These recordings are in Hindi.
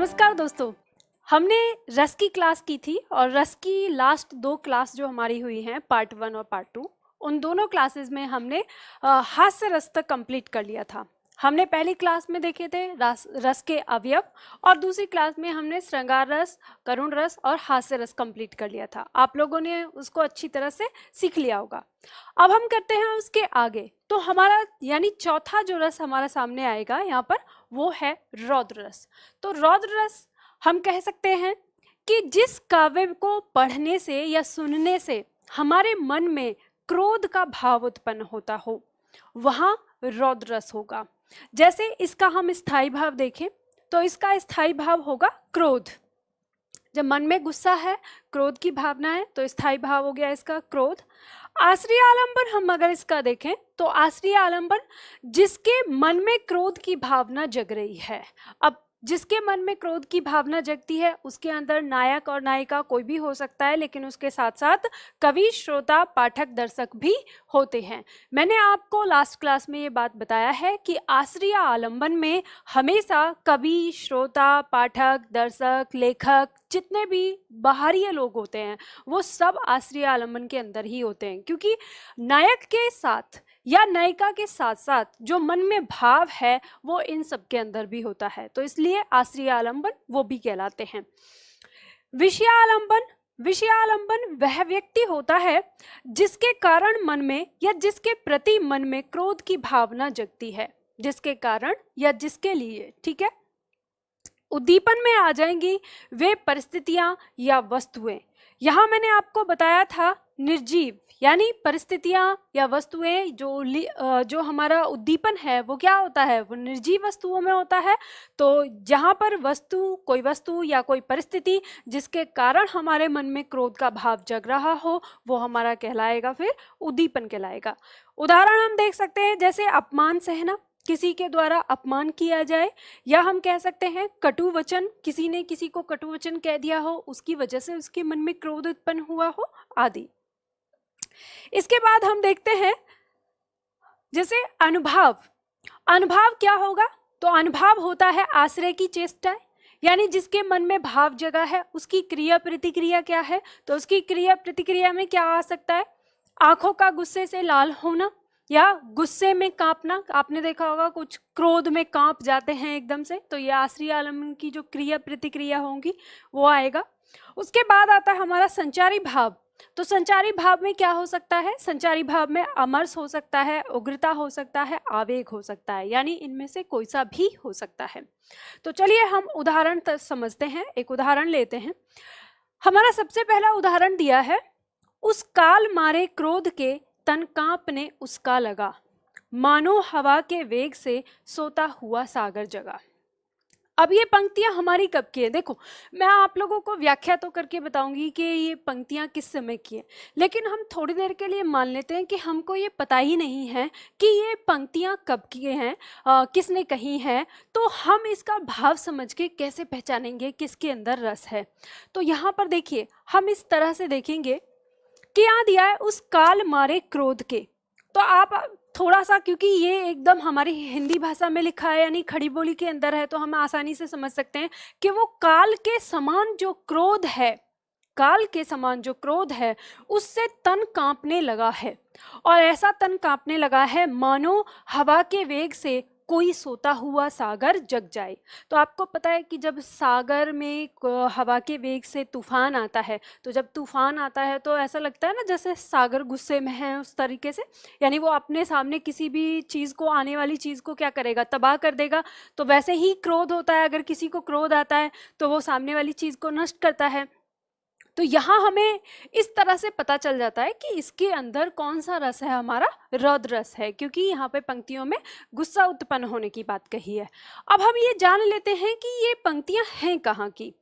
नमस्कार दोस्तों। हमने रस की क्लास की थी और रस की लास्ट 2 क्लास जो हमारी हुई हैं पार्ट 1 और पार्ट 2, उन दोनों क्लासेस में हमने हास्य रस तक कंप्लीट कर लिया था। हमने पहली क्लास में देखे थे रस के अवयव और दूसरी क्लास में हमने श्रृंगार रस, करुण रस और हास्य रस कंप्लीट कर लिया था। आप लोगों ने उसको अच्छी तरह से सीख लिया होगा। अब हम करते हैं उसके आगे। तो हमारा यानी चौथा जो रस हमारा सामने आएगा यहाँ पर, वो है रौद्र रस। तो रौद्र रस हम कह सकते हैं कि जिस काव्य को पढ़ने से या सुनने से हमारे मन में क्रोध का भाव उत्पन्न होता हो, वहाँ रौद्र रस होगा। जैसे इसका हम स्थायी भाव देखें तो इसका स्थायी भाव होगा क्रोध। जब मन में गुस्सा है, क्रोध की भावना है, तो स्थायी भाव हो गया इसका क्रोध। आश्रय आलंबन हम अगर इसका देखें तो आश्रय आलंबन जिसके मन में क्रोध की भावना जग रही है। अब जिसके मन में क्रोध की भावना जगती है उसके अंदर नायक और नायिका कोई भी हो सकता है, लेकिन उसके साथ साथ कवि, श्रोता, पाठक, दर्शक भी होते हैं। मैंने आपको लास्ट क्लास में ये बात बताया है कि आश्रय आलंबन में हमेशा कवि, श्रोता, पाठक, दर्शक, लेखक, जितने भी बाहरी लोग होते हैं वो सब आश्रय आलंबन के अंदर ही होते हैं, क्योंकि नायक के साथ या नायिका के साथ साथ जो मन में भाव है वो इन सब के अंदर भी होता है, तो इसलिए आश्रय आलंबन वो भी कहलाते हैं। विषयालंबन वह व्यक्ति होता है जिसके कारण मन में या जिसके प्रति मन में क्रोध की भावना जगती है, जिसके कारण या जिसके लिए, ठीक है। उद्दीपन में आ जाएंगी वे परिस्थितियां या वस्तुएं। यहां मैंने आपको बताया था निर्जीव यानी परिस्थितियां या वस्तुएं जो हमारा उद्दीपन है वो क्या होता है, वो निर्जीव वस्तुओं में होता है। तो जहां पर कोई वस्तु या कोई परिस्थिति जिसके कारण हमारे मन में क्रोध का भाव जग रहा हो वो हमारा कहलाएगा, फिर उद्दीपन कहलाएगा। उदाहरण हम देख सकते हैं, जैसे अपमान सहना, किसी के द्वारा अपमान किया जाए, या हम कह सकते हैं कटु वचन, किसी ने किसी को कटु वचन कह दिया हो, उसकी वजह से उसके मन में क्रोध उत्पन्न हुआ हो, आदि। इसके बाद हम देखते हैं जैसे अनुभाव। अनुभाव क्या होगा, तो अनुभाव होता है आश्रय की चेष्टा, यानी जिसके मन में भाव जगा है उसकी क्रिया प्रतिक्रिया क्या है, तो उसकी क्रिया प्रतिक्रिया में क्या आ सकता है, आंखों का गुस्से से लाल होना या गुस्से में कांपना। आपने देखा होगा कुछ क्रोध में कांप जाते हैं एकदम से, तो ये आश्रय आलंबन की जो क्रिया प्रतिक्रिया होंगी वो आएगा। उसके बाद आता है हमारा संचारी भाव। तो संचारी भाव में क्या हो सकता है, संचारी भाव में अमरस हो सकता है, उग्रता हो सकता है, आवेग हो सकता है, यानी इनमें से कोई सा भी हो सकता है। तो चलिए हम उदाहरण समझते हैं, एक उदाहरण लेते हैं। हमारा सबसे पहला उदाहरण दिया है, उस काल मारे क्रोध के तन कांपने उसका लगा, मानो हवा के वेग से सोता हुआ सागर जगा। अब ये पंक्तियां हमारी कब की है, देखो मैं आप लोगों को व्याख्या तो करके बताऊंगी कि ये पंक्तियां किस समय की है, लेकिन हम थोड़ी देर के लिए मान लेते हैं कि हमको ये पता ही नहीं है कि ये पंक्तियां कब की हैं, किसने कही हैं, तो हम इसका भाव समझ के कैसे पहचानेंगे किसके अंदर रस है। तो यहाँ पर देखिए हम इस तरह से देखेंगे कि यहाँ दिया है उस काल मारे क्रोध के। तो आप थोड़ा सा, क्योंकि ये एकदम हमारी हिंदी भाषा में लिखा है यानी खड़ी बोली के अंदर है, तो हम आसानी से समझ सकते हैं कि वो काल के समान जो क्रोध है, काल के समान जो क्रोध है उससे तन कांपने लगा है, और ऐसा तन कांपने लगा है मानो हवा के वेग से कोई सोता हुआ सागर जग जाए। तो आपको पता है कि जब सागर में हवा के वेग से तूफान आता है, तो जब तूफान आता है तो ऐसा लगता है ना जैसे सागर गुस्से में है, उस तरीके से, यानी वो अपने सामने किसी भी चीज़ को, आने वाली चीज़ को क्या करेगा, तबाह कर देगा। तो वैसे ही क्रोध होता है, अगर किसी को क्रोध आता है तो वो सामने वाली चीज़ को नष्ट करता है। तो यहाँ हमें इस तरह से पता चल जाता है कि इसके अंदर कौन सा रस है, हमारा रौद्र रस है, क्योंकि यहाँ पे पंक्तियों में गुस्सा उत्पन्न होने की बात कही है। अब हम ये जान लेते हैं कि ये पंक्तियाँ हैं कहाँ की।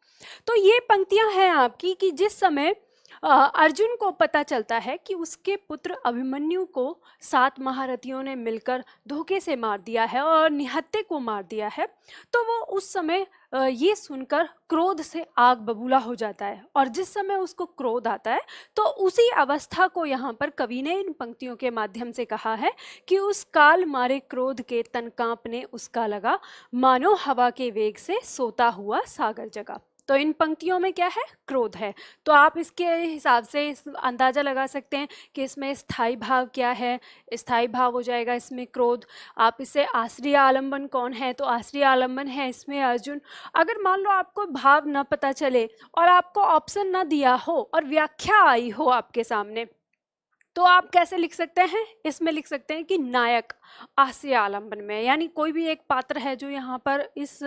तो ये पंक्तियाँ हैं आपकी कि जिस समय अर्जुन को पता चलता है कि उसके पुत्र अभिमन्यु को 7 महारथियों ने मिलकर धोखे से मार दिया है और निहत्थे को मार दिया है, तो वो उस समय ये सुनकर क्रोध से आग बबूला हो जाता है। और जिस समय उसको क्रोध आता है तो उसी अवस्था को यहाँ पर कवि ने इन पंक्तियों के माध्यम से कहा है कि उस काल मारे क्रोध के तन कांपने उसका लगा, मानो हवा के वेग से सोता हुआ सागर जगा। तो इन पंक्तियों में क्या है? क्रोध है। तो आप इसके हिसाब से अंदाजा लगा सकते हैं कि इसमें स्थायी भाव क्या है। स्थायी भाव हो जाएगा इसमें क्रोध। आप इससे आश्रय आलंबन कौन है? तो आश्रय आलंबन है इसमें अर्जुन। अगर मान लो आपको भाव न पता चले और आपको ऑप्शन न दिया हो और व्याख्या आई हो आपके सामने, तो आप कैसे लिख सकते हैं? इसमें लिख सकते हैं कि नायक आश्रय आलंबन में, यानी कोई भी एक पात्र है जो यहाँ पर इस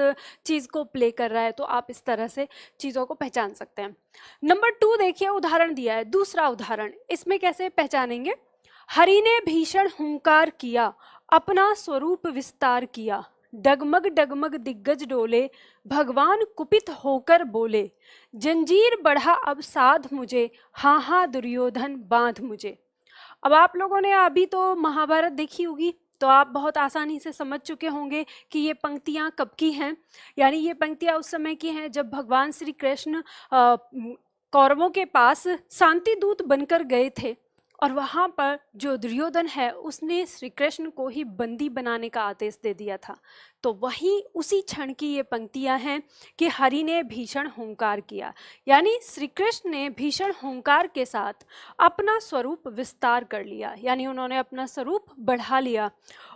चीज को प्ले कर रहा है, तो आप इस तरह से चीजों को पहचान सकते हैं। नंबर 2 देखिए, उदाहरण दिया है, दूसरा उदाहरण। इसमें कैसे पहचानेंगे? हरि ने भीषण हुंकार किया, अपना स्वरूप विस्तार किया, डगमग डगमग दिग्गज डोले, भगवान कुपित होकर बोले, जंजीर बढ़ा अब साध मुझे, हाँ हाँ दुर्योधन बांध मुझे। अब आप लोगों ने अभी तो महाभारत देखी होगी, तो आप बहुत आसानी से समझ चुके होंगे कि ये पंक्तियां कब की हैं। यानी ये पंक्तियां उस समय की हैं जब भगवान श्री कृष्ण कौरवों के पास शांति दूत बनकर गए थे, और वहाँ पर जो दुर्योधन है उसने श्री कृष्ण को ही बंदी बनाने का आदेश दे दिया था। तो वही उसी क्षण की ये पंक्तियां हैं कि हरि ने भीषण हुंकार किया, यानी श्री कृष्ण ने भीषण हुंकार के साथ अपना स्वरूप विस्तार कर लिया, यानी उन्होंने अपना स्वरूप बढ़ा लिया।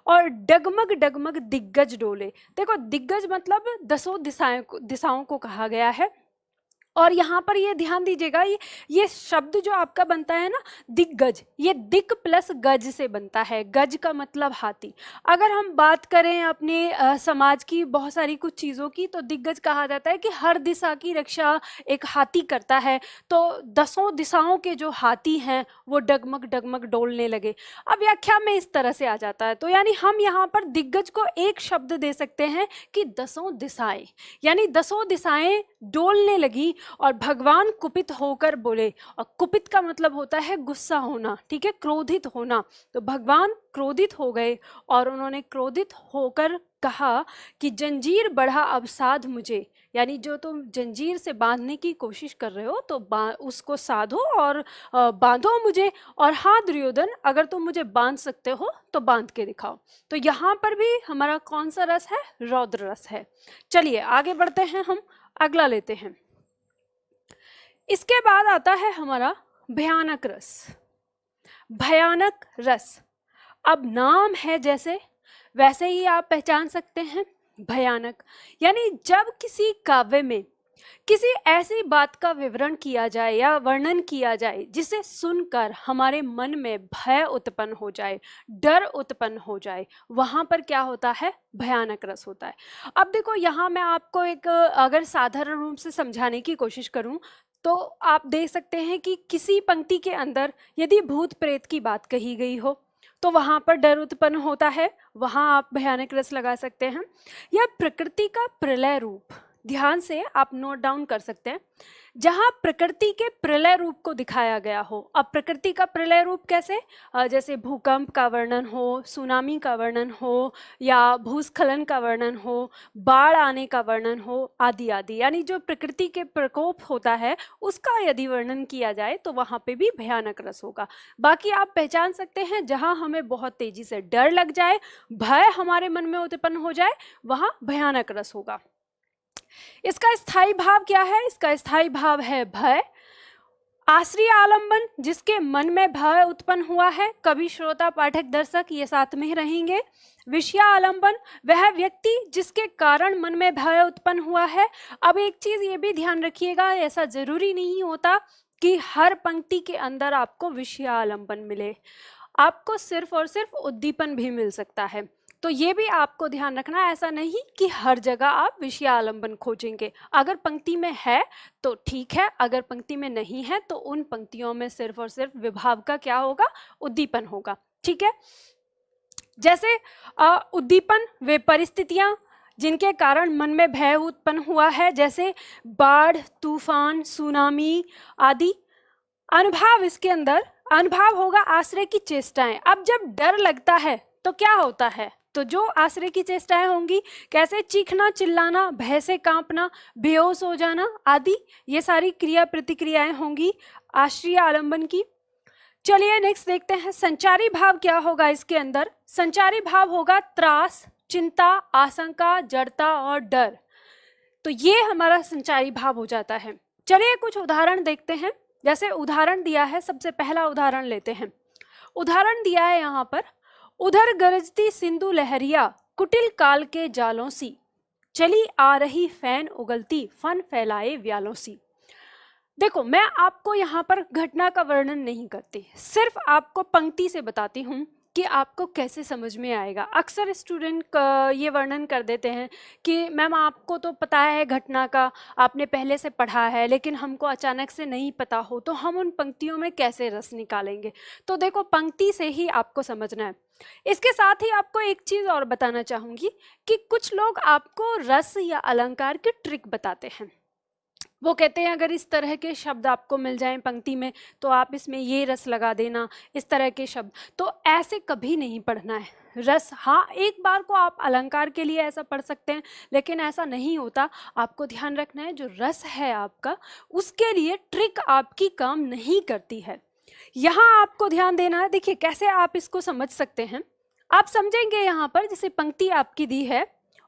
और डगमग डगमग दिग्गज डोले, देखो दिग्गज मतलब 10 दिशाओं को कहा गया है। और यहाँ पर ये ध्यान दीजिएगा, ये शब्द जो आपका बनता है ना दिग्गज, ये दिक प्लस गज से बनता है। गज का मतलब हाथी। अगर हम बात करें अपने समाज की बहुत सारी कुछ चीज़ों की, तो दिग्गज कहा जाता है कि हर दिशा की रक्षा एक हाथी करता है। तो 10 दिशाओं के जो हाथी हैं वो डगमग डगमग डोलने लगे। अब व्याख्या में इस तरह से आ जाता है। तो यानी हम यहाँ पर दिग्गज को एक शब्द दे सकते हैं कि 10 दिशाएं, यानी 10 दिशाएं डोलने लगी और भगवान कुपित होकर बोले। और कुपित का मतलब होता है गुस्सा होना, ठीक है, क्रोधित होना। तो भगवान क्रोधित हो गए और उन्होंने क्रोधित होकर कहा कि जंजीर बढ़ा अब साध मुझे, यानी जो तुम जंजीर से बांधने की कोशिश कर रहे हो तो उसको साधो और बांधो मुझे। और हाँ दुर्योधन, अगर तुम मुझे बांध सकते हो तो बांध के दिखाओ। तो यहाँ पर भी हमारा कौन सा रस है? रौद्र रस है। चलिए आगे बढ़ते हैं, हम अगला लेते हैं। इसके बाद आता है हमारा भयानक रस। भयानक रस, अब नाम है जैसे वैसे ही आप पहचान सकते हैं। भयानक यानी जब किसी काव्य में किसी ऐसी बात का विवरण किया जाए या वर्णन किया जाए जिसे सुनकर हमारे मन में भय उत्पन्न हो जाए, डर उत्पन्न हो जाए, वहां पर क्या होता है? भयानक रस होता है। अब देखो यहाँ मैं आपको एक अगर साधारण रूप से समझाने की कोशिश करूं तो आप देख सकते हैं कि किसी पंक्ति के अंदर यदि भूत प्रेत की बात कही गई हो तो वहां पर डर उत्पन्न होता है, वहां आप भयानक रस लगा सकते हैं। या प्रकृति का प्रलय रूप, ध्यान से आप नोट डाउन कर सकते हैं, जहां प्रकृति के प्रलय रूप को दिखाया गया हो। अब प्रकृति का प्रलय रूप कैसे? जैसे भूकंप का वर्णन हो, सुनामी का वर्णन हो, या भूस्खलन का वर्णन हो, बाढ़ आने का वर्णन हो, आदि आदि, यानी जो प्रकृति के प्रकोप होता है उसका यदि वर्णन किया जाए तो वहां पे भी भयानक रस होगा। बाकी आप पहचान सकते हैं जहां हमें बहुत तेजी से डर लग जाए, भय हमारे मन में उत्पन्न हो जाए, वहां भयानक रस होगा। इसका स्थायी भाव क्या है? इसका स्थायी भाव है भय। आश्रय आलंबन, जिसके मन में भय उत्पन्न हुआ है, कवि श्रोता पाठक दर्शक ये साथ में रहेंगे। विषय आलंबन, वह व्यक्ति जिसके कारण मन में भय उत्पन्न हुआ है। अब एक चीज ये भी ध्यान रखिएगा, ऐसा जरूरी नहीं होता कि हर पंक्ति के अंदर आपको विषय आलंबन मिले, आपको सिर्फ और सिर्फ उद्दीपन भी मिल सकता है। तो ये भी आपको ध्यान रखना, ऐसा नहीं कि हर जगह आप विषय आलंबन खोजेंगे। अगर पंक्ति में है तो ठीक है, अगर पंक्ति में नहीं है तो उन पंक्तियों में सिर्फ और सिर्फ विभाव का क्या होगा? उद्दीपन होगा, ठीक है। जैसे उद्दीपन, वे परिस्थितियां जिनके कारण मन में भय उत्पन्न हुआ है, जैसे बाढ़, तूफान, सुनामी आदि। अनुभाव, इसके अंदर अनुभाव होगा आश्रय की चेष्टाएं। अब जब डर लगता है तो क्या होता है, तो जो आश्रय की चेष्टाएं होंगी, कैसे चीखना, चिल्लाना, भय से कांपना, बेहोश हो जाना आदि, ये सारी क्रिया प्रतिक्रियाएं होंगी आश्रय आलंबन की। चलिए नेक्स्ट देखते हैं, संचारी भाव क्या होगा इसके अंदर। संचारी भाव होगा त्रास, चिंता, आशंका, जड़ता और डर। तो ये हमारा संचारी भाव हो जाता है। चलिए कुछ उदाहरण देखते हैं। जैसे उदाहरण दिया है, सबसे पहला उदाहरण लेते हैं। उदाहरण दिया है यहाँ पर, उधर गरजती सिंधु लहरिया, कुटिल काल के जालों सी, चली आ रही फैन उगलती, फन फैलाए व्यालों सी। देखो, मैं आपको यहाँ पर घटना का वर्णन नहीं करती, सिर्फ आपको पंक्ति से बताती हूँ कि आपको कैसे समझ में आएगा। अक्सर स्टूडेंट ये वर्णन कर देते हैं कि मैम आपको तो पता है घटना का, आपने पहले से पढ़ा है, लेकिन हमको अचानक से नहीं पता हो तो हम उन पंक्तियों में कैसे रस निकालेंगे। तो देखो, पंक्ति से ही आपको समझना है। इसके साथ ही आपको एक चीज़ और बताना चाहूँगी कि कुछ लोग आपको रस या अलंकार की ट्रिक बताते हैं। वो कहते हैं अगर इस तरह के शब्द आपको मिल जाएं पंक्ति में तो आप इसमें ये रस लगा देना, इस तरह के शब्द। तो ऐसे कभी नहीं पढ़ना है। रस, हाँ, एक बार को आप अलंकार के लिए ऐसा पढ़ सकते हैं, लेकिन ऐसा नहीं होता। आपको ध्यान रखना है, जो रस है आपका, उसके लिए ट्रिक आपकी काम नहीं करती है। यहाँ आपको ध्यान देना है। देखिए कैसे आप इसको समझ सकते हैं, आप समझेंगे यहाँ पर। जैसे पंक्ति आपकी दी है,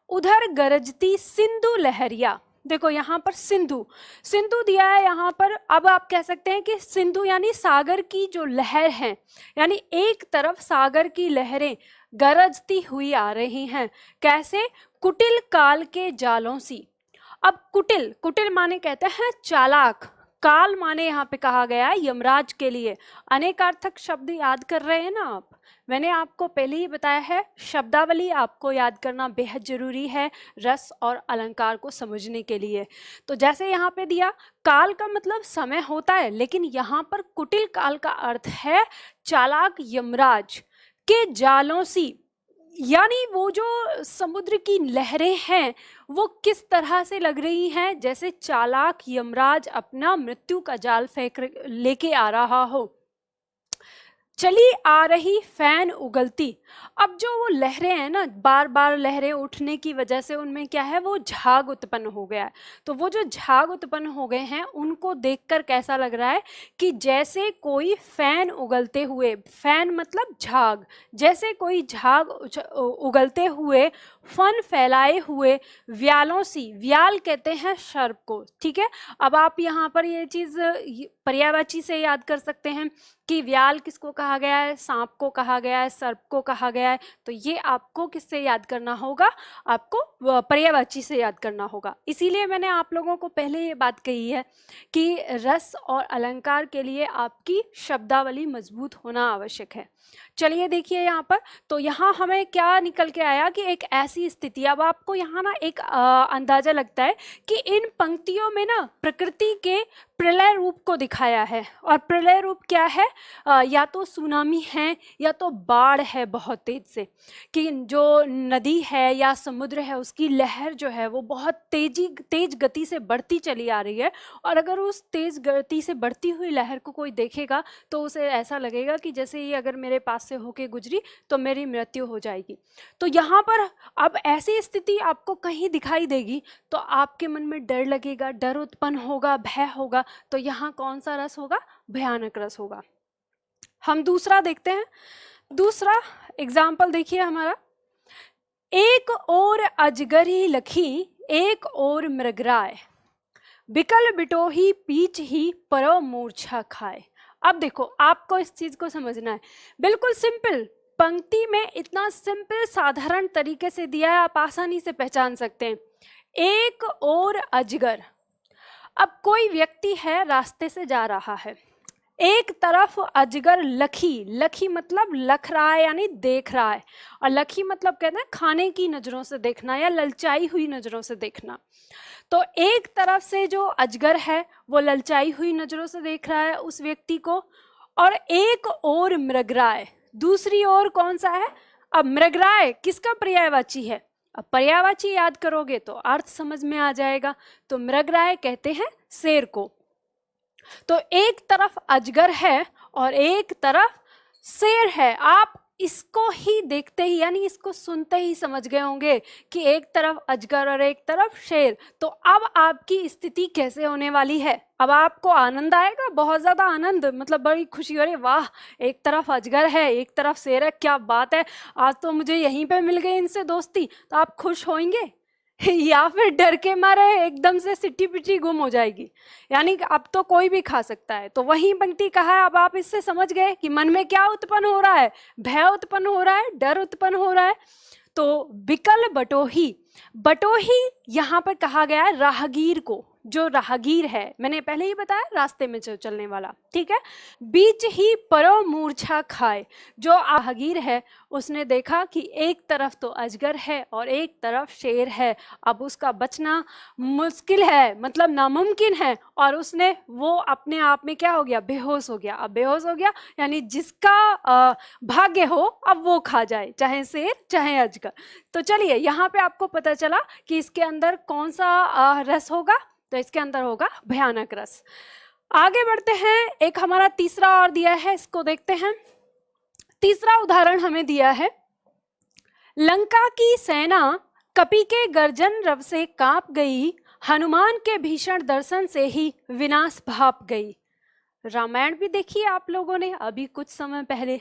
उधर गरजती सिंधु लहरिया। देखो यहाँ पर सिंधु, सिंधु दिया है यहाँ पर। अब आप कह सकते हैं कि सिंधु यानी सागर की जो लहर है, यानी एक तरफ सागर की लहरें गरजती हुई आ रही हैं। कैसे? कुटिल काल के जालों सी। अब कुटिल, कुटिल माने कहते हैं चालाक, काल माने यहाँ पे कहा गया है यमराज के लिए। अनेकार्थक शब्द याद कर रहे हैं ना आप? मैंने आपको पहले ही बताया है, शब्दावली आपको याद करना बेहद जरूरी है रस और अलंकार को समझने के लिए। तो जैसे यहाँ पे दिया, काल का मतलब समय होता है, लेकिन यहाँ पर कुटिल काल का अर्थ है चालाक यमराज के जालों सी। यानी वो जो समुद्र की लहरें हैं वो किस तरह से लग रही हैं, जैसे चालाक यमराज अपना मृत्यु का जाल फेंक लेके आ रहा हो। चली आ रही फैन उगलती। अब जो वो लहरें हैं ना, बार बार लहरें उठने की वजह से उनमें क्या है, वो झाग उत्पन्न हो गया है। तो वो जो झाग उत्पन्न हो गए हैं उनको देखकर कैसा लग रहा है कि जैसे कोई फैन उगलते हुए, फैन मतलब झाग, जैसे कोई झाग उगलते हुए, फन फैलाए हुए व्यालों सी। व्याल कहते हैं सर्प को, ठीक है। अब आप यहाँ पर ये चीज पर्यायवाची से याद कर सकते हैं कि व्याल किसको कहा गया है, सांप को कहा गया है, सर्प को कहा गया है। तो ये आपको किससे याद करना होगा, आपको पर्यायवाची से याद करना होगा। इसीलिए मैंने आप लोगों को पहले ये बात कही है कि रस और अलंकार के लिए आपकी शब्दावली मजबूत होना आवश्यक है। चलिए देखिए यहाँ पर, तो यहाँ हमें क्या निकल के आया कि एक ऐसी स्थिति, अब आपको यहाँ ना एक अंदाजा लगता है कि इन पंक्तियों में ना प्रकृति के प्रलय रूप को दिखाया है। और प्रलय रूप क्या है, या तो सुनामी है या तो बाढ़ है बहुत तेज से, कि जो नदी है या समुद्र है उसकी लहर जो है वो बहुत तेज गति से बढ़ती चली आ रही है। और अगर उस तेज गति से बढ़ती हुई लहर को कोई देखेगा तो उसे ऐसा लगेगा कि जैसे ये अगर मेरे पास से होके गुजरी तो मेरी मृत्यु हो जाएगी। तो यहाँ पर अब ऐसी स्थिति आपको कहीं दिखाई देगी तो आपके मन में डर लगेगा, डर उत्पन्न होगा, भय होगा। तो यहाँ कौन सा रस होगा, भयानक रस होगा। हम दूसरा देखते हैं। दूसरा एग्जाम्पल देखिए हमारा, एक और अजगर ही लखी, एक और मृगराय, बिकल बिटोही पीछ ही परो मूर्छा खाए। अब देखो, आपको इस चीज को समझना है, बिल्कुल सिंपल पंक्ति में इतना सिंपल साधारण तरीके से दिया है, आप आसानी से पहचान सकते हैं। एक और अजगर, अब कोई व्यक्ति है रास्ते से जा रहा है, एक तरफ अजगर लखी, लखी मतलब लख रहा है यानी देख रहा है, और लखी मतलब कहते हैं खाने की नजरों से देखना या ललचाई हुई नजरों से देखना। तो एक तरफ से जो अजगर है वो ललचाई हुई नजरों से देख रहा है उस व्यक्ति को, और एक और मृगराय, दूसरी ओर कौन सा है। अब मृगराय किसका पर्यायवाची है, अब पर्यायवाची याद करोगे तो अर्थ समझ में आ जाएगा। तो मृगराय कहते हैं शेर को। तो एक तरफ अजगर है और एक तरफ शेर है। आप इसको ही देखते ही यानी इसको सुनते ही समझ गए होंगे कि एक तरफ अजगर और एक तरफ शेर। तो अब आपकी स्थिति कैसे होने वाली है? अब आपको आनंद आएगा, बहुत ज्यादा आनंद, मतलब बड़ी खुशी, अरे वाह, एक तरफ अजगर है एक तरफ शेर है, क्या बात है, आज तो मुझे यहीं पे मिल गई इनसे दोस्ती। तो आप खुश होंगे या फिर डर के मारे एकदम से सिट्टी पिट्टी गुम हो जाएगी, यानी कि अब तो कोई भी खा सकता है। तो वही पंक्ति कहा है। अब आप इससे समझ गए कि मन में क्या उत्पन्न हो रहा है? भय उत्पन्न हो रहा है, डर उत्पन्न हो रहा है। तो बिकल बटोही, बटोही यहाँ पर कहा गया है राहगीर को, जो राहगीर है, मैंने पहले ही बताया रास्ते में जो चलने वाला, ठीक है। बीच ही परो मूर्छा खाए, जो राहगीर है उसने देखा कि एक तरफ तो अजगर है और एक तरफ शेर है, अब उसका बचना मुश्किल है, मतलब नामुमकिन है, और उसने वो अपने आप में क्या हो गया? बेहोश हो गया। अब बेहोश हो गया यानी जिसका भाग्य हो अब वो खा जाए, चाहे शेर चाहे अजगर। तो चलिए यहाँ पे आपको पता चला कि इसके अंदर कौन सा रस होगा, तो इसके अंदर होगा भयानक रस। आगे बढ़ते हैं, एक हमारा तीसरा और दिया है, इसको देखते हैं। तीसरा उदाहरण हमें दिया है, लंका की सेना कपि के गर्जन रव से कांप गई, हनुमान के भीषण दर्शन से ही विनाश भाप गई। रामायण भी देखिए आप लोगों ने अभी कुछ समय पहले,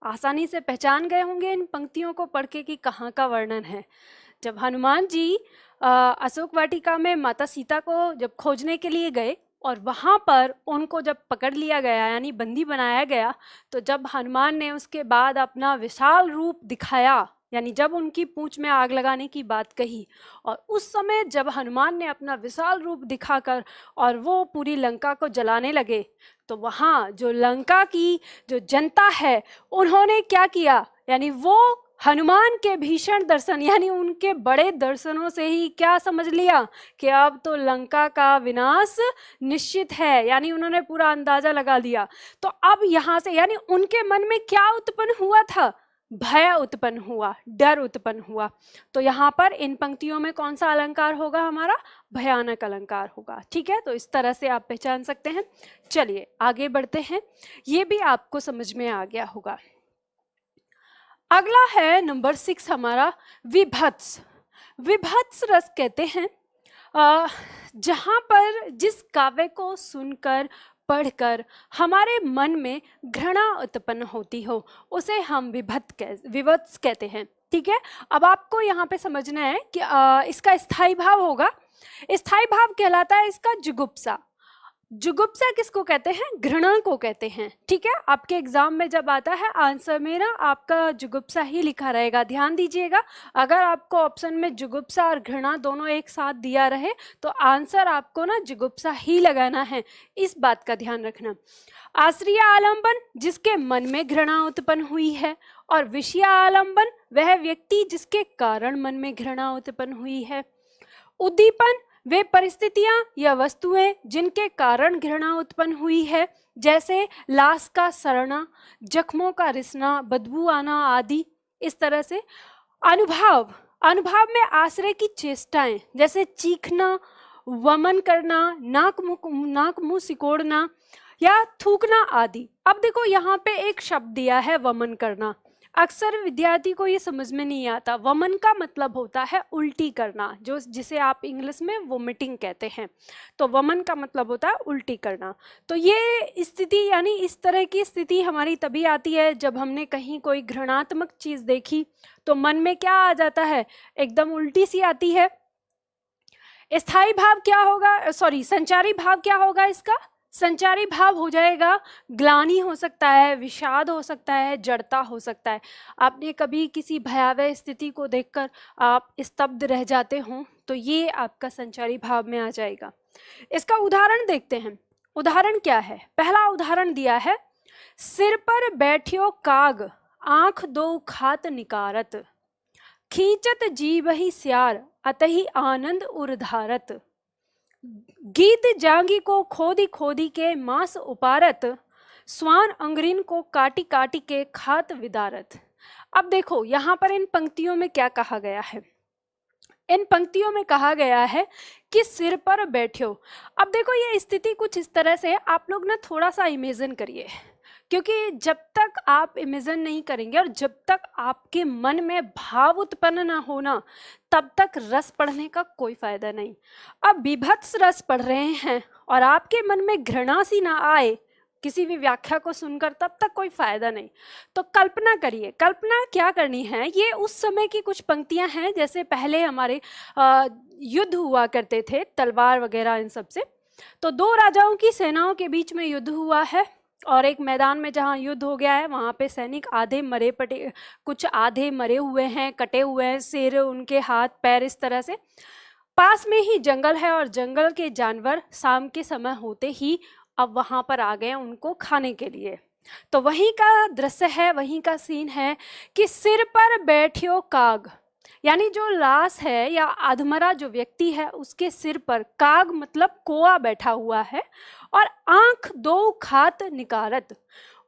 आसानी से पहचान गए होंगे इन पंक्तियों को पढ़ के कि कहाँ का वर्णन है। जब हनुमान जी अशोक वाटिका में माता सीता को जब खोजने के लिए गए और वहाँ पर उनको जब पकड़ लिया गया यानी बंदी बनाया गया, तो जब हनुमान ने उसके बाद अपना विशाल रूप दिखाया, यानी जब उनकी पूंछ में आग लगाने की बात कही, और उस समय जब हनुमान ने अपना विशाल रूप दिखाकर और वो पूरी लंका को जलाने लगे, तो वहाँ जो लंका की जो जनता है उन्होंने क्या किया, यानी वो हनुमान के भीषण दर्शन यानी उनके बड़े दर्शनों से ही क्या समझ लिया कि अब तो लंका का विनाश निश्चित है, यानी उन्होंने पूरा अंदाजा लगा लिया। तो अब यहाँ से यानी उनके मन में क्या उत्पन्न हुआ था? भय उत्पन्न हुआ, डर उत्पन्न हुआ। तो यहाँ पर इन पंक्तियों में कौन सा अलंकार होगा? हमारा भयानक अलंकार होगा, ठीक है। तो इस तरह से आप पहचान सकते हैं। चलिए आगे बढ़ते हैं, ये भी आपको समझ में आ गया होगा। अगला है नंबर 6 हमारा विभत्स। विभत्स रस कहते हैं जहाँ पर जिस काव्य को सुनकर पढ़कर हमारे मन में घृणा उत्पन्न होती हो उसे हम विभत्स कहते हैं, ठीक है। अब आपको यहाँ पे समझना है कि इसका स्थायी भाव होगा। स्थायी भाव कहलाता है इसका जुगुप्सा। जुगुप्सा किसको कहते हैं? घृणा को कहते हैं, ठीक है। आपके एग्जाम में जब आता है आंसर में ना आपका जुगुप्सा ही लिखा रहेगा, ध्यान दीजिएगा। अगर आपको ऑप्शन में जुगुप्सा और घृणा दोनों एक साथ दिया रहे तो आंसर आपको ना जुगुप्सा ही लगाना है, इस बात का ध्यान रखना। आश्रय आलंबन, जिसके मन में घृणा उत्पन्न हुई है, और विषय आलंबन, वह व्यक्ति जिसके कारण मन में घृणा उत्पन्न हुई है। उद्दीपन, वे परिस्थितियां या वस्तुएं जिनके कारण घृणा उत्पन्न हुई है, जैसे लाश का सड़ना, जख्मों का रिसना, बदबू आना आदि, इस तरह से। अनुभव, अनुभव में आश्रय की चेष्टाएं, जैसे चीखना, वमन करना, नाक मुंह सिकोड़ना या थूकना आदि। अब देखो यहाँ पे एक शब्द दिया है वमन करना। अक्सर विद्यार्थी को ये समझ में नहीं आता। वमन का मतलब होता है उल्टी करना, जो जिसे आप इंग्लिश में वोमिटिंग कहते हैं। तो वमन का मतलब होता है उल्टी करना। तो ये स्थिति यानी इस तरह की स्थिति हमारी तभी आती है जब हमने कहीं कोई घृणात्मक चीज देखी तो मन में क्या आ जाता है? एकदम उल्टी सी आती है। स्थायी भाव क्या होगा? संचारी भाव क्या होगा इसका? संचारी भाव हो जाएगा ग्लानि हो सकता है, विषाद हो सकता है, जड़ता हो सकता है। आपने कभी किसी भयावह स्थिति को देखकर आप स्तब्ध रह जाते हो तो ये आपका संचारी भाव में आ जाएगा। इसका उदाहरण देखते हैं। उदाहरण क्या है? पहला उदाहरण दिया है, सिर पर बैठियो काग, आंख दो खात निकारत, खींचत जीवहि स्यार, अतहि आनंद उर्धारत, गीत जांगी को खोदी खोदी के मांस उपारत, स्वान अंगरीन को काटी काटी के खात विदारत। अब देखो यहाँ पर इन पंक्तियों में क्या कहा गया है। इन पंक्तियों में कहा गया है कि सिर पर बैठो। अब देखो ये स्थिति कुछ इस तरह से, आप लोग ना थोड़ा सा इमेजिन करिए, क्योंकि जब तक आप इमेजिन नहीं करेंगे और जब तक आपके मन में भाव उत्पन्न ना होना, तब तक रस पढ़ने का कोई फायदा नहीं। अब विभत्स रस पढ़ रहे हैं और आपके मन में घृणा सी ना आए किसी भी व्याख्या को सुनकर, तब तक कोई फायदा नहीं। तो कल्पना करिए, कल्पना क्या करनी है, ये उस समय की कुछ पंक्तियां हैं जैसे पहले हमारे युद्ध हुआ करते थे तलवार वगैरह इन सब से। तो दो राजाओं की सेनाओं के बीच में युद्ध हुआ है और एक मैदान में जहाँ युद्ध हो गया है वहाँ पे सैनिक आधे मरे पटे, कुछ आधे मरे हुए हैं, कटे हुए हैं, सिर उनके हाथ पैर इस तरह से। पास में ही जंगल है और जंगल के जानवर शाम के समय होते ही अब वहां पर आ गए उनको खाने के लिए। तो वहीं का दृश्य है, वहीं का सीन है कि सिर पर बैठियो काग, यानी जो लाश है या अधमरा जो व्यक्ति है उसके सिर पर काग मतलब कोआ बैठा हुआ है और आंख दो खात निकारत,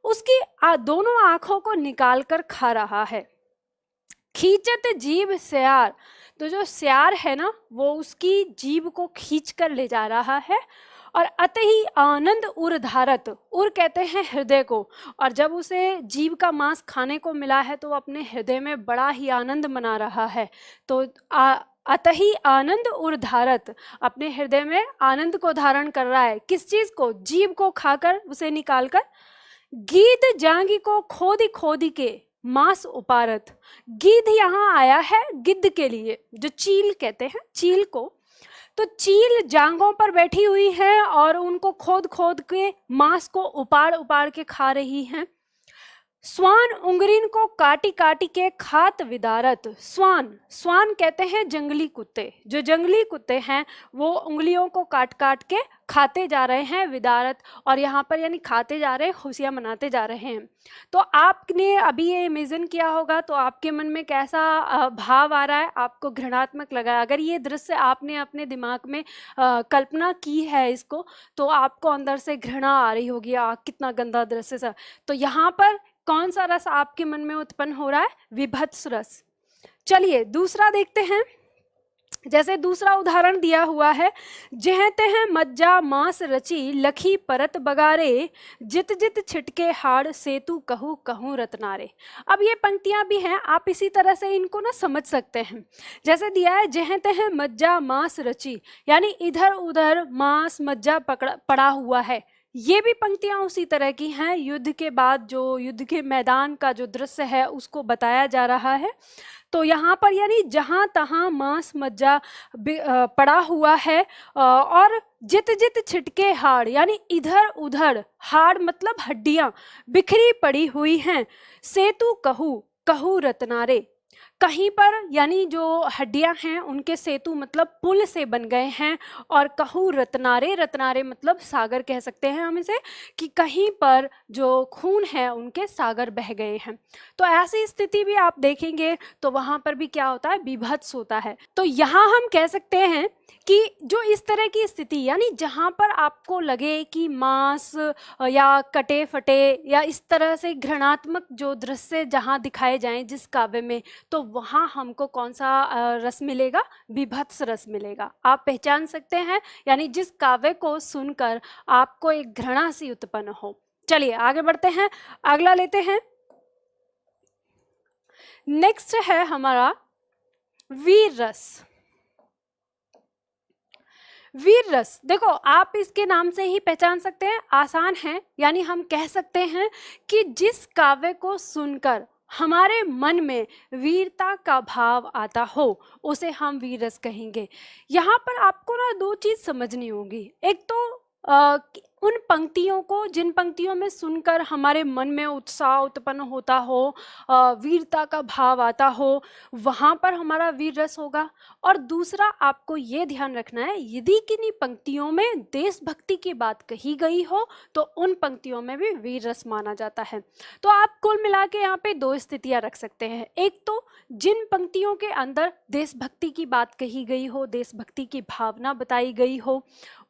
उसकी दोनों आंखों को निकाल कर खा रहा है। खींचत जीभ स्यार, तो जो स्यार है ना वो उसकी जीभ को खींच कर ले जा रहा है। और अतहि आनंद उर धारत, उर कहते हैं हृदय को, और जब उसे जीव का मांस खाने को मिला है तो वो अपने हृदय में बड़ा ही आनंद मना रहा है। तो अतहि आनंद उर धारत, अपने हृदय में आनंद को धारण कर रहा है। किस चीज को? जीव को खाकर, उसे निकालकर। गीध जांगी को खोदी खोदी के मांस उपारत, गीध यहाँ आया है गिद्ध के लिए, जो चील कहते हैं चील को। तो चील जांघों पर बैठी हुई है और उनको खोद खोद के मांस को उपाड़ उपाड़ के खा रही हैं। स्वान उंगरीन को काटी काटी के खात विदारत, स्वान, स्वान कहते हैं जंगली कुत्ते, जो जंगली कुत्ते हैं वो उंगलियों को काट काट के खाते जा रहे हैं, विदारत, और यहाँ पर यानी खाते जा रहे हैं, खुशियाँ मनाते जा रहे हैं। तो आपने अभी ये इमेजिन किया होगा तो आपके मन में कैसा भाव आ रहा है, आपको घृणात्मक लगा। अगर ये दृश्य आपने अपने दिमाग में कल्पना की है इसको, तो आपको अंदर से घृणा आ रही होगी, कितना गंदा दृश्य सा। तो यहाँ पर कौन सा रस आपके मन में उत्पन्न हो रहा है? विभत्स रस। चलिए दूसरा देखते हैं। जैसे दूसरा उदाहरण दिया हुआ है, जह तह मज्जा मांस रची लखी परत बगारे, जित जित छिटके हाड़ सेतु कहूँ कहूँ रत्नारे। अब ये पंक्तियां भी हैं, आप इसी तरह से इनको ना समझ सकते हैं। जैसे दिया है जह तह मज्जा मांस रची, यानी इधर उधर मांस मज्जा पड़ा हुआ है। ये भी पंक्तियां उसी तरह की हैं। युद्ध के बाद जो युद्ध के मैदान का जो दृश्य है उसको बताया जा रहा है। तो यहाँ पर यानी जहाँ तहाँ मांस मज्जा पड़ा हुआ है, और जित जित छिटके हाड़, यानी इधर उधर, हाड़ मतलब हड्डियाँ बिखरी पड़ी हुई हैं। सेतु कहू कहू रत्नारे, कहीं पर यानी जो हड्डियां हैं उनके सेतु मतलब पुल से बन गए हैं, और कहूँ रत्नारे, रत्नारे मतलब सागर कह सकते हैं हम इसे, कि कहीं पर जो खून है उनके सागर बह गए हैं। तो ऐसी स्थिति भी आप देखेंगे तो वहां पर भी क्या होता है? विभत्स होता है। तो यहाँ हम कह सकते हैं कि जो इस तरह की स्थिति, यानी जहाँ पर आपको लगे कि मांस या कटे फटे या इस तरह से घृणात्मक जो दृश्य जहाँ दिखाए जाएं जिस काव्य में, तो वहाँ हमको कौन सा रस मिलेगा? विभत्स रस मिलेगा। आप पहचान सकते हैं, यानी जिस काव्य को सुनकर आपको एक घृणा सी उत्पन्न हो। चलिए आगे बढ़ते हैं, अगला लेते हैं। नेक्स्ट है हमारा वीर रस। वीर रस, देखो आप इसके नाम से ही पहचान सकते हैं, आसान है। यानी हम कह सकते हैं कि जिस काव्य को सुनकर हमारे मन में वीरता का भाव आता हो उसे हम वीर रस कहेंगे। यहाँ पर आपको ना दो चीज समझनी होगी। एक तो उन पंक्तियों को, जिन पंक्तियों में सुनकर हमारे मन में उत्साह उत्पन्न होता हो, वीरता का भाव आता हो, वहाँ पर हमारा वीर रस होगा। और दूसरा आपको ये ध्यान रखना है, यदि किन्हीं पंक्तियों में देशभक्ति की बात कही गई हो तो उन पंक्तियों में भी वीर रस माना जाता है। तो आप कुल मिला के यहाँ पे दो स्थितियाँ रख सकते हैं। एक तो जिन पंक्तियों के अंदर देशभक्ति की बात कही गई हो, देशभक्ति की भावना बताई गई हो,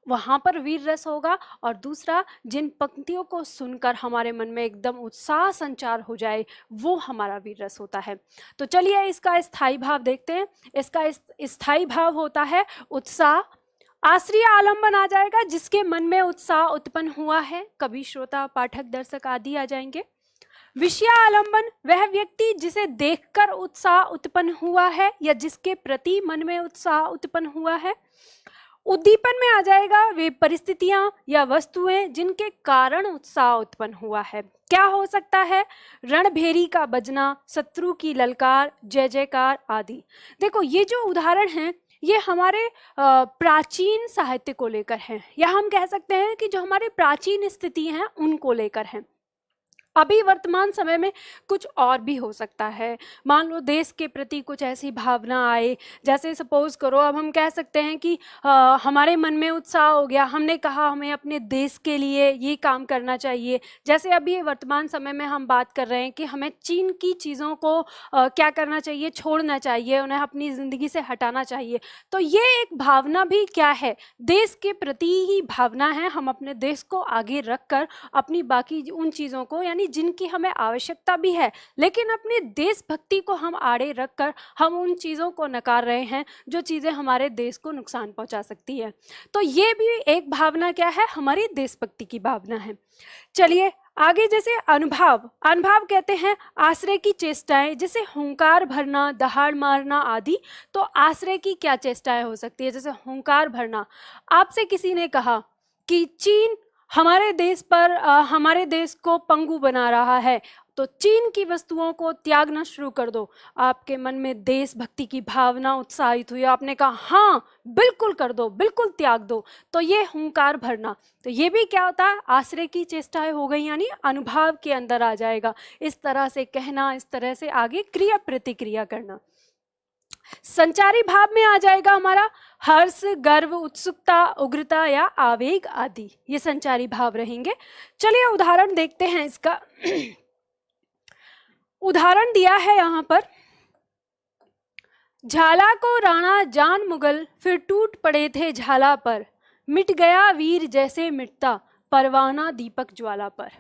वहां पर वीर रस होगा, और दूसरा जिन पंक्तियों को सुनकर हमारे मन में एकदम उत्साह संचार हो जाए वो हमारा वीर रस होता है। तो चलिए इसका स्थायी भाव देखते हैं। इसका स्थायी भाव होता है उत्साह। आश्रय आलंबन आ जाएगा, जिसके मन में उत्साह उत्पन्न हुआ है, कवि श्रोता पाठक दर्शक आदि आ जाएंगे। विषय आलंबन, वह व्यक्ति जिसे देखकर उत्साह उत्पन्न हुआ है या जिसके प्रति मन में उत्साह उत्पन्न हुआ है। उद्दीपन में आ जाएगा वे परिस्थितियां या वस्तुएं जिनके कारण उत्साह उत्पन्न हुआ है। क्या हो सकता है? रणभेरी का बजना, शत्रु की ललकार, जय जयकार आदि। देखो ये जो उदाहरण हैं ये हमारे प्राचीन साहित्य को लेकर हैं, या हम कह सकते हैं कि जो हमारे प्राचीन स्थिति हैं उनको लेकर हैं। अभी वर्तमान समय में कुछ और भी हो सकता है। मान लो देश के प्रति कुछ ऐसी भावना आए, जैसे सपोज करो अब हम कह सकते हैं कि हमारे मन में उत्साह हो गया, हमने कहा हमें अपने देश के लिए ये काम करना चाहिए। जैसे अभी वर्तमान समय में हम बात कर रहे हैं कि हमें चीन की चीज़ों को क्या करना चाहिए, छोड़ना चाहिए, उन्हें अपनी ज़िंदगी से हटाना चाहिए। तो ये एक भावना भी क्या है, देश के प्रति ही भावना है। हम अपने देश को आगे रख कर अपनी बाकी उन चीज़ों को, यानी जिनकी हमें आवश्यकता भी है, लेकिन अपनी देशभक्ति को हम आड़े रखकर हम उन चीज़ों को नकार रहे हैं जो चीज़ें हमारे देश को नुकसान पहुंचा सकती है। तो ये भी एक भावना क्या है, हमारी देशभक्ति की भावना है। चलिए आगे, जैसे अनुभाव। अनुभाव कहते हैं आश्रय की चेष्टाएं, जैसे हुंकार भरना, दहाड़ मारना आदि। तो आश्रय की क्या चेष्टाएं हो सकती है? जैसे हुंकार भरना, आपसे किसी ने कहा कि चीन हमारे देश पर हमारे देश को पंगु बना रहा है, तो चीन की वस्तुओं को त्यागना शुरू कर दो। आपके मन में देशभक्ति की भावना उत्साहित हुई, आपने कहा हाँ बिल्कुल कर दो, बिल्कुल त्याग दो। तो ये हुंकार भरना, तो ये भी क्या होता है, आश्रय की चेष्टाएं हो गई, यानी अनुभाव के अंदर आ जाएगा। इस तरह से कहना, इस तरह से आगे क्रिया प्रतिक्रिया करना। संचारी भाव में आ जाएगा हमारा हर्ष, गर्व, उत्सुकता, उग्रता या आवेग आदि, ये संचारी भाव रहेंगे। चलिए उदाहरण देखते हैं इसका। उदाहरण दिया है यहाँ पर, झाला को राणा जान मुगल, फिर टूट पड़े थे झाला पर, मिट गया वीर जैसे मिटता परवाना दीपक ज्वाला पर।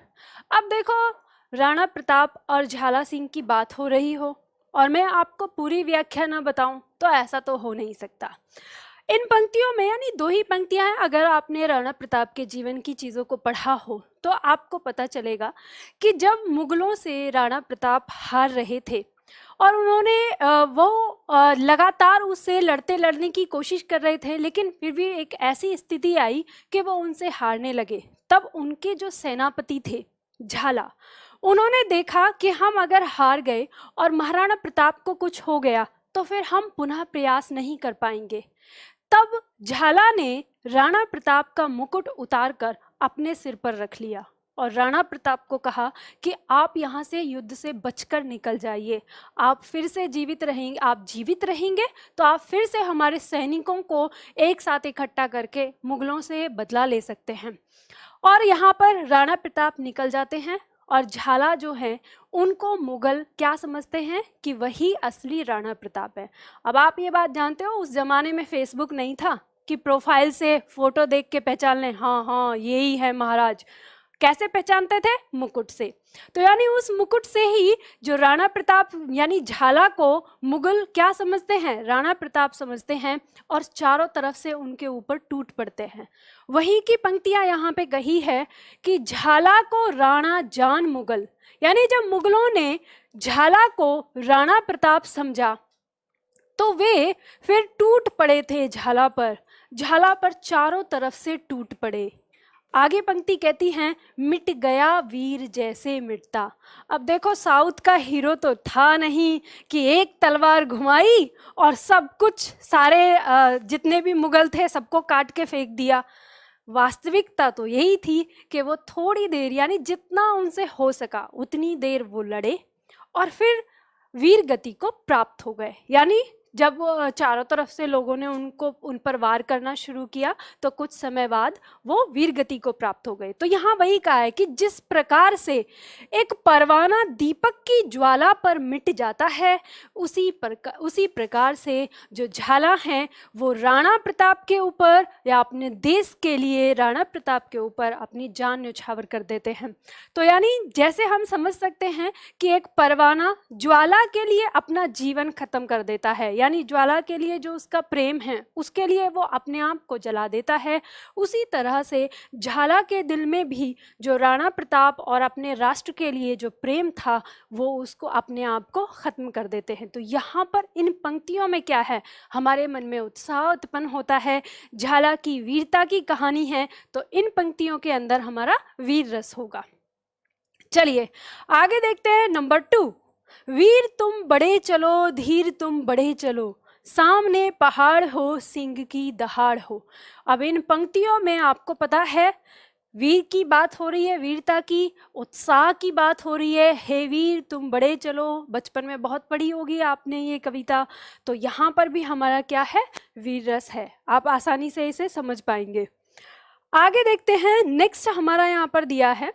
अब देखो राणा प्रताप और झाला सिंह की बात हो रही हो और मैं आपको पूरी व्याख्या ना बताऊं तो ऐसा तो हो नहीं सकता। इन पंक्तियों में, यानी दो ही पंक्तियां हैं, अगर आपने राणा प्रताप के जीवन की चीज़ों को पढ़ा हो तो आपको पता चलेगा कि जब मुगलों से राणा प्रताप हार रहे थे और उन्होंने लगातार उससे लड़ने की कोशिश कर रहे थे, लेकिन फिर भी एक ऐसी स्थिति आई कि वो उनसे हारने लगे। तब उनके जो सेनापति थे झाला, उन्होंने देखा कि हम अगर हार गए और महाराणा प्रताप को कुछ हो गया तो फिर हम पुनः प्रयास नहीं कर पाएंगे। तब झाला ने राणा प्रताप का मुकुट उतारकर अपने सिर पर रख लिया और राणा प्रताप को कहा कि आप यहाँ से युद्ध से बचकर निकल जाइए, आप फिर से जीवित रहेंगे, आप जीवित रहेंगे तो आप फिर से हमारे सैनिकों को एक साथ इकट्ठा करके मुगलों से बदला ले सकते हैं। और यहाँ पर राणा प्रताप निकल जाते हैं और झाला जो है उनको मुगल क्या समझते हैं कि वही असली राणा प्रताप है। अब आप ये बात जानते हो, उस जमाने में फेसबुक नहीं था कि प्रोफाइल से फोटो देख के पहचान लें, हाँ हाँ यही है महाराज। कैसे पहचानते थे? मुकुट से। तो यानी उस मुकुट से ही जो राणा प्रताप यानी झाला को मुगल क्या समझते हैं, राणा प्रताप समझते हैं और चारों तरफ से उनके ऊपर टूट पड़ते हैं। वही की पंक्तियां यहाँ पे कही है कि झाला को राणा जान मुगल, यानी जब मुगलों ने झाला को राणा प्रताप समझा तो वे फिर टूट पड़े थे झाला पर चारों तरफ से टूट पड़े। आगे पंक्ति कहती हैं मिट गया वीर जैसे मिटता। अब देखो साउथ का हीरो तो था नहीं कि एक तलवार घुमाई और सब कुछ सारे जितने भी मुगल थे सबको काट के फेंक दिया। वास्तविकता तो यही थी कि वो थोड़ी देर, यानी जितना उनसे हो सका उतनी देर वो लड़े और फिर वीर गति को प्राप्त हो गए। यानी जब वो चारों तरफ से लोगों ने उन पर वार करना शुरू किया तो कुछ समय बाद वो वीरगति को प्राप्त हो गए। तो यहाँ वही कहा है कि जिस प्रकार से एक परवाना दीपक की ज्वाला पर मिट जाता है, उसी प्रकार से जो झाला हैं वो राणा प्रताप के ऊपर या अपने देश के लिए राणा प्रताप के ऊपर अपनी जान न्यौछावर कर देते हैं। तो यानी जैसे हम समझ सकते हैं कि एक परवाना ज्वाला के लिए अपना जीवन खत्म कर देता है, यानी ज्वाला के लिए जो उसका प्रेम है उसके लिए वो अपने आप को जला देता है, उसी तरह से झाला के दिल में भी जो राणा प्रताप और अपने राष्ट्र के लिए जो प्रेम था वो उसको अपने आप को खत्म कर देते हैं। तो यहाँ पर इन पंक्तियों में क्या है, हमारे मन में उत्साह उत्पन्न होता है, झाला की वीरता की कहानी है, तो इन पंक्तियों के अंदर हमारा वीर रस होगा। चलिए आगे देखते हैं नंबर 2। वीर तुम बड़े चलो, धीर तुम बड़े चलो, सामने पहाड़ हो, सिंह की दहाड़ हो। अब इन पंक्तियों में आपको पता है वीर की बात हो रही है, वीरता की, उत्साह की बात हो रही है। हे वीर तुम बड़े चलो, बचपन में बहुत पढ़ी होगी आपने ये कविता। तो यहाँ पर भी हमारा क्या है, वीर रस है, आप आसानी से इसे समझ पाएंगे। आगे देखते हैं, नेक्स्ट हमारा यहाँ पर दिया है,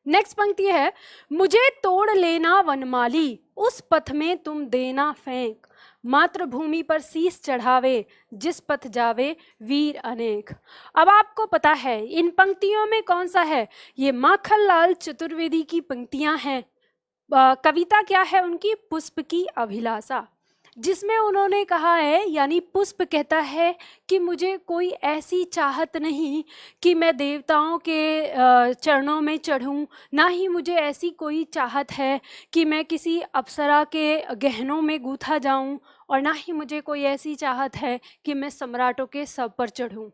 नेक्स्ट पंक्ति है, मुझे तोड़ लेना वनमाली, उस पथ में तुम देना फेंक, मातृभूमि पर शीश चढ़ावे, जिस पथ जावे वीर अनेक। अब आपको पता है इन पंक्तियों में कौन सा है, ये माखनलाल चतुर्वेदी की पंक्तियां हैं। कविता क्या है उनकी, पुष्प की अभिलाषा, जिसमें उन्होंने कहा है, यानी पुष्प कहता है कि मुझे कोई ऐसी चाहत नहीं कि मैं देवताओं के चरणों में चढ़ूं, ना ही मुझे ऐसी कोई चाहत है कि मैं किसी अप्सरा के गहनों में गूंथा जाऊं, और ना ही मुझे कोई ऐसी चाहत है कि मैं सम्राटों के सब पर चढ़ूं।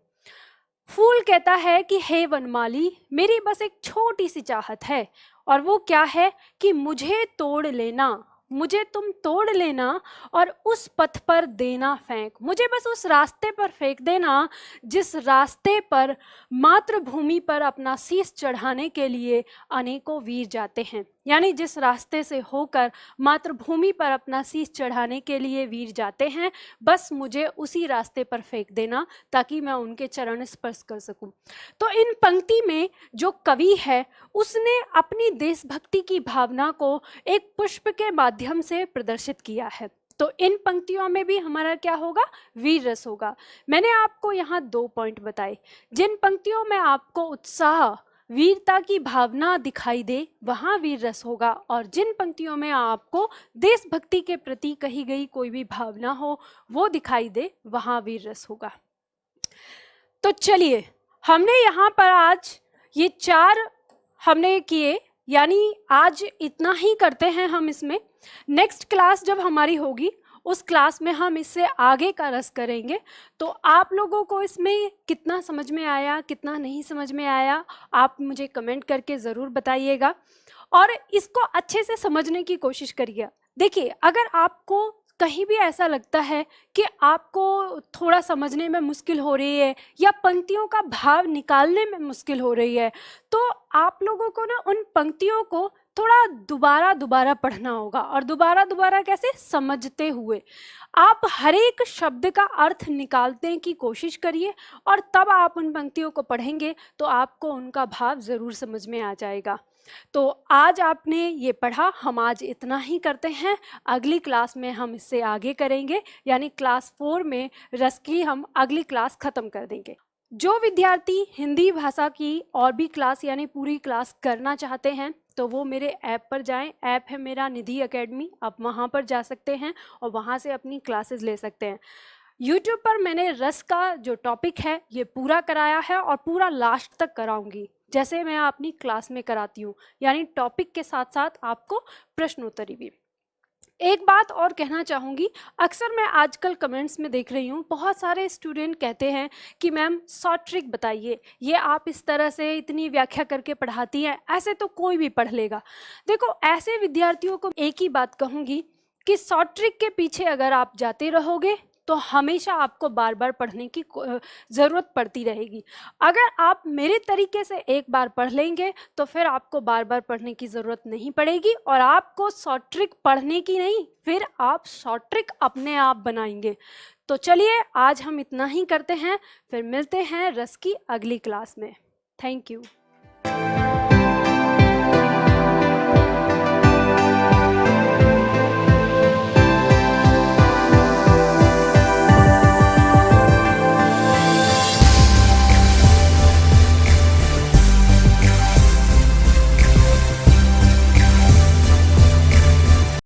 फूल कहता है कि हे वनमाली, मेरी बस एक छोटी सी चाहत है, और वो क्या है कि मुझे तोड़ लेना, मुझे तुम तोड़ लेना और उस पथ पर देना फेंक, मुझे बस उस रास्ते पर फेंक देना जिस रास्ते पर मातृभूमि पर अपना शीश चढ़ाने के लिए अनेकों वीर जाते हैं। यानी जिस रास्ते से होकर मातृभूमि पर अपना शीश चढ़ाने के लिए वीर जाते हैं, बस मुझे उसी रास्ते पर फेंक देना ताकि मैं उनके चरण स्पर्श कर सकूं। तो इन पंक्ति में जो कवि है उसने अपनी देशभक्ति की भावना को एक पुष्प के माध्यम से प्रदर्शित किया है। तो इन पंक्तियों में भी हमारा क्या होगा, वीर रस होगा। मैंने आपको यहाँ 2 पॉइंट बताए, जिन पंक्तियों में आपको उत्साह वीरता की भावना दिखाई दे वहाँ वीर रस होगा, और जिन पंक्तियों में आपको देशभक्ति के प्रति कही गई कोई भी भावना हो वो दिखाई दे वहाँ वीर रस होगा। तो चलिए हमने यहाँ पर आज ये 4 हमने किए, यानी आज इतना ही करते हैं हम इसमें। नेक्स्ट क्लास जब हमारी होगी उस क्लास में हम इससे आगे का रस करेंगे। तो आप लोगों को इसमें कितना समझ में आया, कितना नहीं समझ में आया, आप मुझे कमेंट करके ज़रूर बताइएगा, और इसको अच्छे से समझने की कोशिश करिए। देखिए अगर आपको कहीं भी ऐसा लगता है कि आपको थोड़ा समझने में मुश्किल हो रही है या पंक्तियों का भाव निकालने में मुश्किल हो रही है, तो आप लोगों को ना उन पंक्तियों को थोड़ा दोबारा पढ़ना होगा, और दोबारा कैसे, समझते हुए आप हर एक शब्द का अर्थ निकालने की कोशिश करिए, और तब आप उन पंक्तियों को पढ़ेंगे तो आपको उनका भाव ज़रूर समझ में आ जाएगा। तो आज आपने ये पढ़ा, हम आज इतना ही करते हैं। अगली क्लास में हम इससे आगे करेंगे, यानी क्लास 4 में रस की हम अगली क्लास ख़त्म कर देंगे। जो विद्यार्थी हिंदी भाषा की और भी क्लास यानी पूरी क्लास करना चाहते हैं तो वो मेरे ऐप पर जाएं। ऐप है मेरा निधि एकेडमी, आप वहाँ पर जा सकते हैं और वहाँ से अपनी क्लासेस ले सकते हैं। यूट्यूब पर मैंने रस का जो टॉपिक है ये पूरा कराया है और पूरा लास्ट तक कराऊंगी, जैसे मैं अपनी क्लास में कराती हूँ, यानी टॉपिक के साथ साथ आपको प्रश्नोत्तरी भी। एक बात और कहना चाहूँगी, अक्सर मैं आजकल कमेंट्स में देख रही हूँ बहुत सारे स्टूडेंट कहते हैं कि मैम शॉर्ट ट्रिक बताइए, ये आप इस तरह से इतनी व्याख्या करके पढ़ाती हैं, ऐसे तो कोई भी पढ़ लेगा। देखो ऐसे विद्यार्थियों को एक ही बात कहूँगी कि शॉर्ट ट्रिक के पीछे अगर आप जाते रहोगे तो हमेशा आपको बार बार पढ़ने की ज़रूरत पड़ती रहेगी। अगर आप मेरे तरीके से एक बार पढ़ लेंगे तो फिर आपको बार बार पढ़ने की ज़रूरत नहीं पड़ेगी, और आपको शॉर्ट ट्रिक पढ़ने की नहीं, फिर आप शॉर्ट ट्रिक अपने आप बनाएंगे। तो चलिए आज हम इतना ही करते हैं, फिर मिलते हैं रस की अगली क्लास में। Thank you.